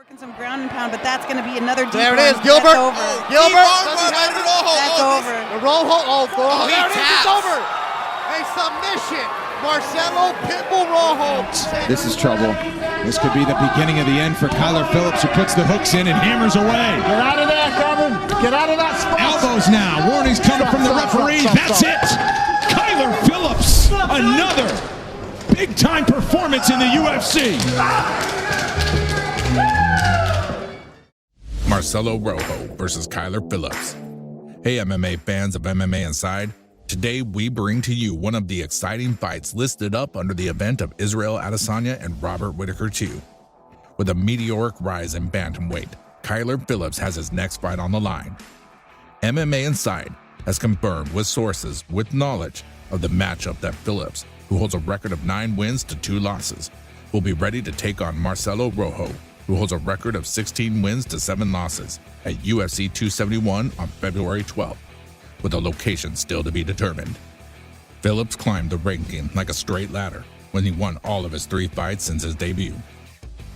Working some ground and pound, but that's going to be another deep There it one. is, Gilbert. That's over. Gilbert. That's over. The Rojo. Oh, there it is. taps. It's over. A submission. Marcelo Pitbull Rojo. This is trouble. This could be the beginning of the end for Kyler Phillips, who puts the hooks in and hammers away. Get out of there, Kevin. Get out of that spot. Elbows now. Warnings coming from the referee. That's it. Kyler Phillips, another big-time performance in the UFC. Marcelo Rojo versus Kyler Phillips. Hey MMA fans of MMA Inside, today we bring to you one of the exciting fights listed up under the event of Israel Adesanya and Robert Whittaker 2. With a meteoric rise in bantamweight, Kyler Phillips has his next fight on the line. MMA Inside has confirmed with sources with knowledge of the matchup that Phillips, who holds a record of 9 wins to 2 losses, will be ready to take on Marcelo Rojo, who holds a record of 16 wins to 7 losses at UFC 271 on February 12th, with a location still to be determined. Phillips climbed the ranking like a straight ladder when he won all of his 3 fights since his debut.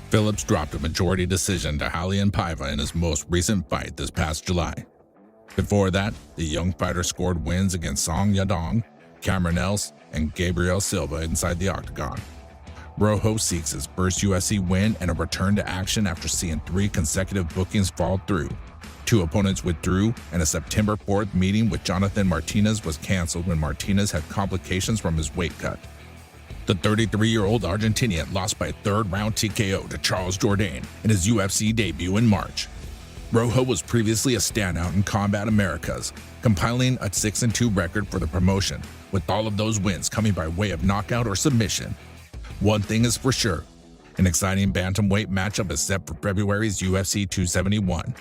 Phillips dropped a majority decision to Raulian Paiva in his most recent fight this past July. Before that, the young fighter scored wins against Song Yadong, Cameron Else, and Gabriel Silva inside the octagon. Rojo seeks his first UFC win and a return to action after seeing 3 consecutive bookings fall through. 2 opponents withdrew, and a September 4th meeting with Jonathan Martinez was canceled when Martinez had complications from his weight cut. The 33-year-old Argentinian lost by a 3rd-round TKO to Charles Jourdain in his UFC debut in March. Rojo was previously a standout in Combat Americas, compiling a 6-2 record for the promotion, with all of those wins coming by way of knockout or submission. One thing is for sure, an exciting bantamweight matchup is set for February's UFC 271.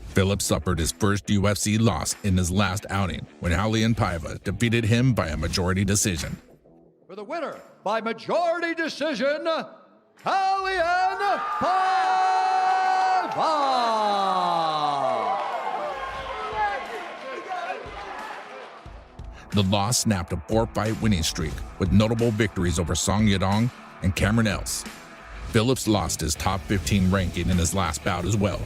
Phillips suffered his first UFC loss in his last outing when Raulian Paiva defeated him by a majority decision. For the winner by majority decision, Raulian Paiva! The loss snapped a 4-fight winning streak with notable victories over Song Yadong and Cameron Else. Phillips lost his top 15 ranking in his last bout as well.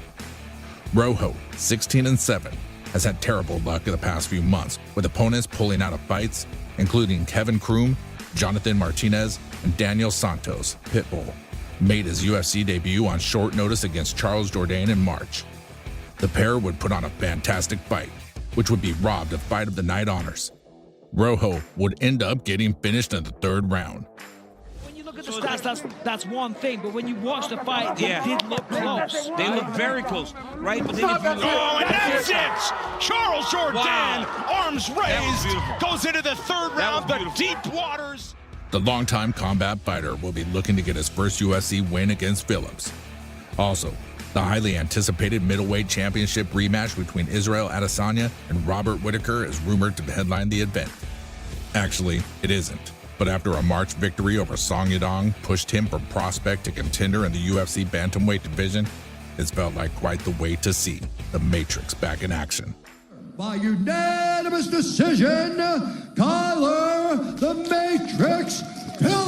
Rojo, 16-7, has had terrible luck in the past few months, with opponents pulling out of fights, including Kevin Kroom, Jonathan Martinez, and Daniel Santos, Pitbull. Made his UFC debut on short notice against Charles Jourdain in March. The pair would put on a fantastic fight, which would be robbed of Fight of the Night honors. Rojo would end up getting finished in the 3rd round. When you look at the stats, that's one thing, but when you watch the fight, they did look close. They look very close, right? But then if you And that's it! Charles Jourdain, arms raised, goes into the 3rd round, the deep waters. The longtime combat fighter will be looking to get his first UFC win against Phillips. Also, the highly anticipated middleweight championship rematch between Israel Adesanya and Robert Whittaker is rumored to headline the event. Actually, it isn't, but after a March victory over Song Yadong pushed him from prospect to contender in the UFC bantamweight division, it's felt like quite the way to see the Matrix back in action. By unanimous decision, Kyler the Matrix Phillips!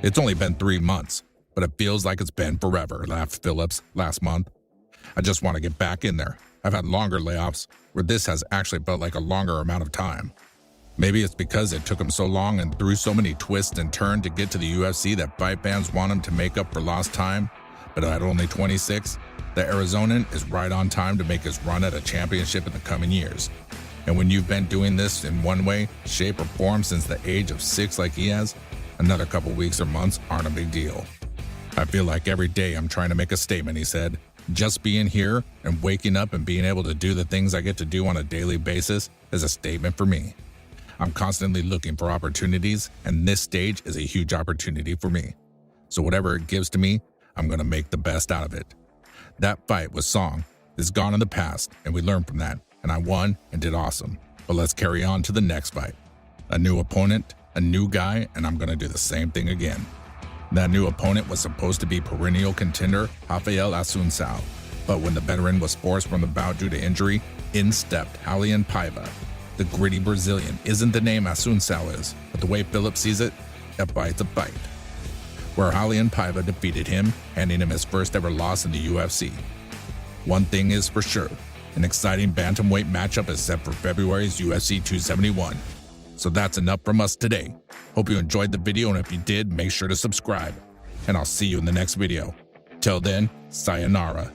It's only been 3 months, but it feels like it's been forever, laughed Phillips last month. I just want to get back in there. I've had longer layoffs where this has actually felt like a longer amount of time. Maybe it's because it took him so long and through so many twists and turns to get to the UFC that fight fans want him to make up for lost time. But at only 26, the Arizonan is right on time to make his run at a championship in the coming years. And when you've been doing this in one way, shape, or form since the age of 6 like he has, another couple weeks or months aren't a big deal. I feel like every day I'm trying to make a statement, he said. Just being here and waking up and being able to do the things I get to do on a daily basis is a statement for me. I'm constantly looking for opportunities, and this stage is a huge opportunity for me. So whatever it gives to me, I'm going to make the best out of it. That fight with Song is gone in the past, and we learned from that, and I won and did awesome. But let's carry on to the next fight. A new opponent, a new guy, and I'm going to do the same thing again. That new opponent was supposed to be perennial contender Rafael Assunção, but when the veteran was forced from the bout due to injury, in stepped Raulian Paiva. The gritty Brazilian isn't the name Assunção is, but the way Phillips sees it, a fight's a fight. where Raulian Paiva defeated him, handing him his first ever loss in the UFC. One thing is for sure, an exciting bantamweight matchup is set for February's UFC 271. So that's enough from us today. Hope you enjoyed the video, and if you did, make sure to subscribe. And I'll see you in the next video. Till then, sayonara.